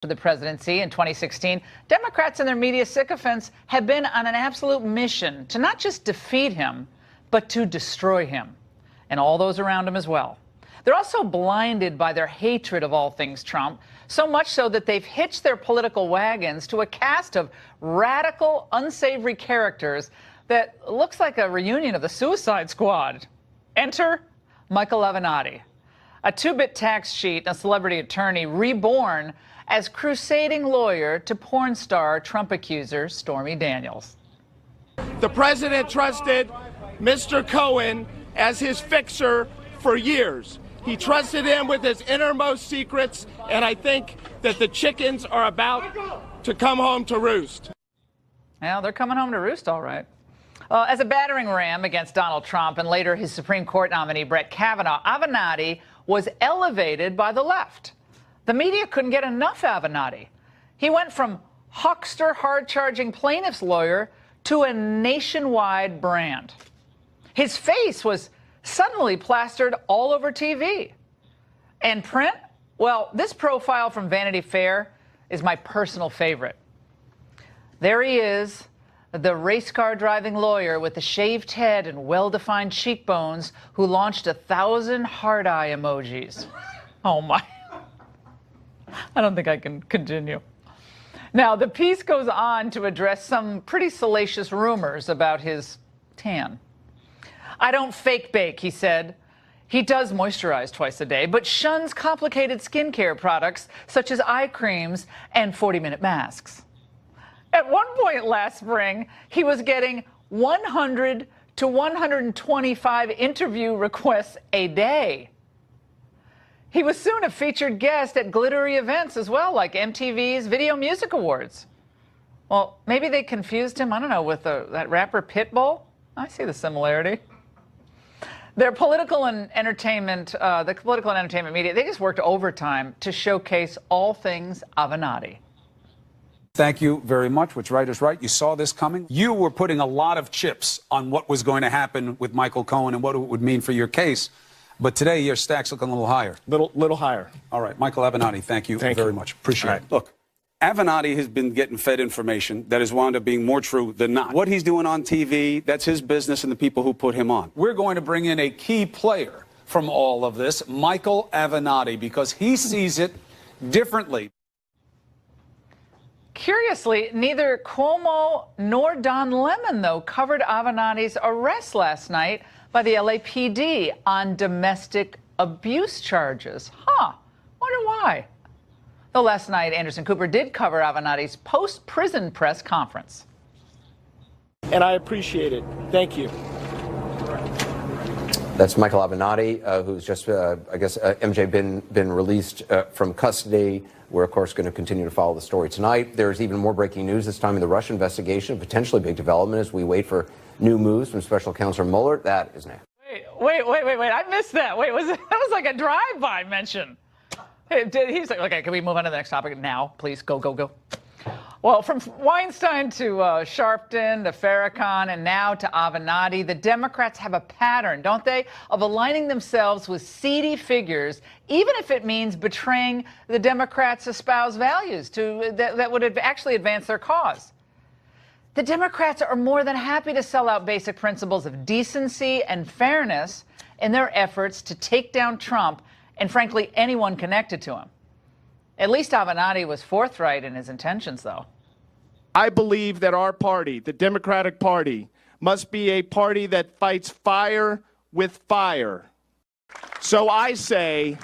For the presidency in 2016, Democrats and their media sycophants have been on an absolute mission to not just defeat him, but to destroy him, and all those around him as well. They're also blinded by their hatred of all things Trump, so much so that they've hitched their political wagons to a cast of radical, unsavory characters that looks like a reunion of the Suicide Squad. Enter Michael Avenatti, a two-bit tax cheat and a celebrity attorney reborn as crusading lawyer to porn star Trump accuser Stormy Daniels. The president trusted Mr. Cohen as his fixer for years. He trusted him with his innermost secrets, and I think that the chickens are about to come home to roost. Well, they're coming home to roost, all right. As a battering ram against Donald Trump and later his Supreme Court nominee Brett Kavanaugh, Avenatti was elevated by the left. The media couldn't get enough Avenatti. He went from huckster, hard-charging plaintiff's lawyer to a nationwide brand. His face was suddenly plastered all over TV. And print? Well, this profile from Vanity Fair is my personal favorite. There he is, the race car driving lawyer with the shaved head and well-defined cheekbones who launched 1,000 heart eye emojis. Oh, my. I don't think I can continue. Now, the piece goes on to address some pretty salacious rumors about his tan. I don't fake bake, he said. He does moisturize twice a day, but shuns complicated skincare products such as eye creams and 40-minute masks. At one point last spring, he was getting 100 to 125 interview requests a day. He was soon a featured guest at glittery events as well, like MTV's Video Music Awards. Well, maybe they confused him, I don't know, with that rapper Pitbull? I see the similarity. Their political and entertainment, the political and entertainment media, they just worked overtime to showcase all things Avenatti. Thank you very much. What's right is right. You saw this coming. You were putting a lot of chips on what was going to happen with Michael Cohen and what it would mean for your case. But today, your stack's looking a little higher. Little higher. All right. Michael Avenatti, thank you very much. Appreciate it. Look, Avenatti has been getting fed information that has wound up being more true than not. What he's doing on TV, that's his business and the people who put him on. We're going to bring in a key player from all of this, Michael Avenatti, because he sees it differently. Curiously, neither Cuomo nor Don Lemon, though, covered Avenatti's arrest last night by the LAPD on domestic abuse charges. Wonder why. Though last night, Anderson Cooper did cover Avenatti's post-prison press conference. And I appreciate it. Thank you. That's Michael Avenatti, who's just, I guess, MJ, been released from custody. We're, of course, going to continue to follow the story tonight. There's even more breaking news this time in the Russia investigation, potentially big development as we wait for new moves from Special Counsel Mueller. That is next. Wait. I missed that. Wait, that was like a drive-by mention. He's like, okay, can we move on to the next topic now? Please, go. Well, from Weinstein to Sharpton to Farrakhan and now to Avenatti, the Democrats have a pattern, don't they, of aligning themselves with seedy figures, even if it means betraying the Democrats' espoused values that would actually advance their cause. The Democrats are more than happy to sell out basic principles of decency and fairness in their efforts to take down Trump and, frankly, anyone connected to him. At least Avenatti was forthright in his intentions, though. I believe that our party, the Democratic Party, must be a party that fights fire with fire. So I say,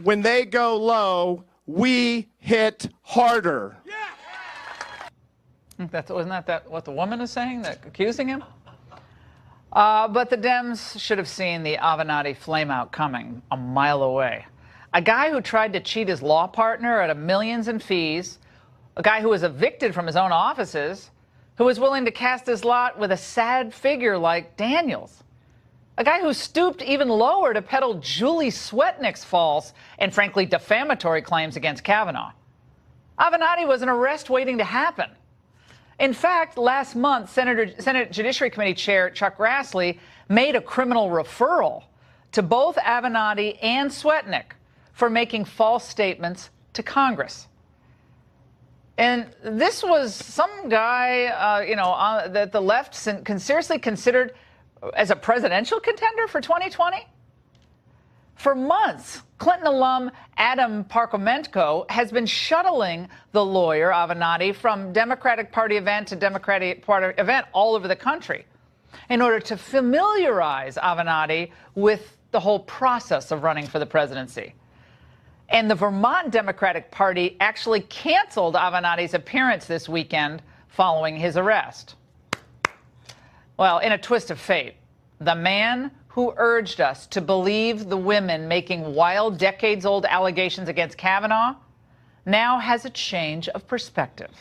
when they go low, we hit harder. Wasn't that what the woman is saying, accusing him? But the Dems should have seen the Avenatti flameout coming a mile away. A guy who tried to cheat his law partner out of millions in fees, a guy who was evicted from his own offices, who was willing to cast his lot with a sad figure like Daniels, a guy who stooped even lower to peddle Julie Swetnick's false and, frankly, defamatory claims against Kavanaugh. Avenatti was an arrest waiting to happen. In fact, last month, Senate Judiciary Committee Chair Chuck Grassley made a criminal referral to both Avenatti and Swetnick for making false statements to Congress. And this was some guy, that the left seriously considered as a presidential contender for 2020. For months, Clinton alum Adam Parkomenko has been shuttling the lawyer Avenatti from Democratic Party event to Democratic Party event all over the country in order to familiarize Avenatti with the whole process of running for the presidency. And the Vermont Democratic Party actually canceled Avenatti's appearance this weekend following his arrest. Well, in a twist of fate, the man who urged us to believe the women making wild, decades-old allegations against Kavanaugh now has a change of perspective.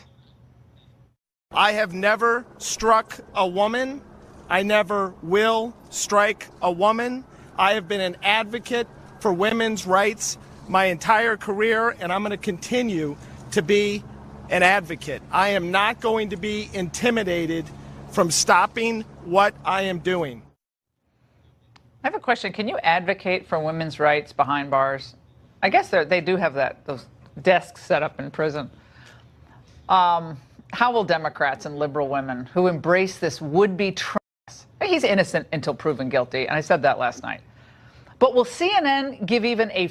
I have never struck a woman. I never will strike a woman. I have been an advocate for women's rights my entire career, and I'm going to continue to be an advocate. I am not going to be intimidated from stopping what I am doing. I have a question. Can you advocate for women's rights behind bars? I guess they do have those desks set up in prison. How will Democrats and liberal women who embrace this would-be Trump, he's innocent until proven guilty, and I said that last night, but will CNN give even a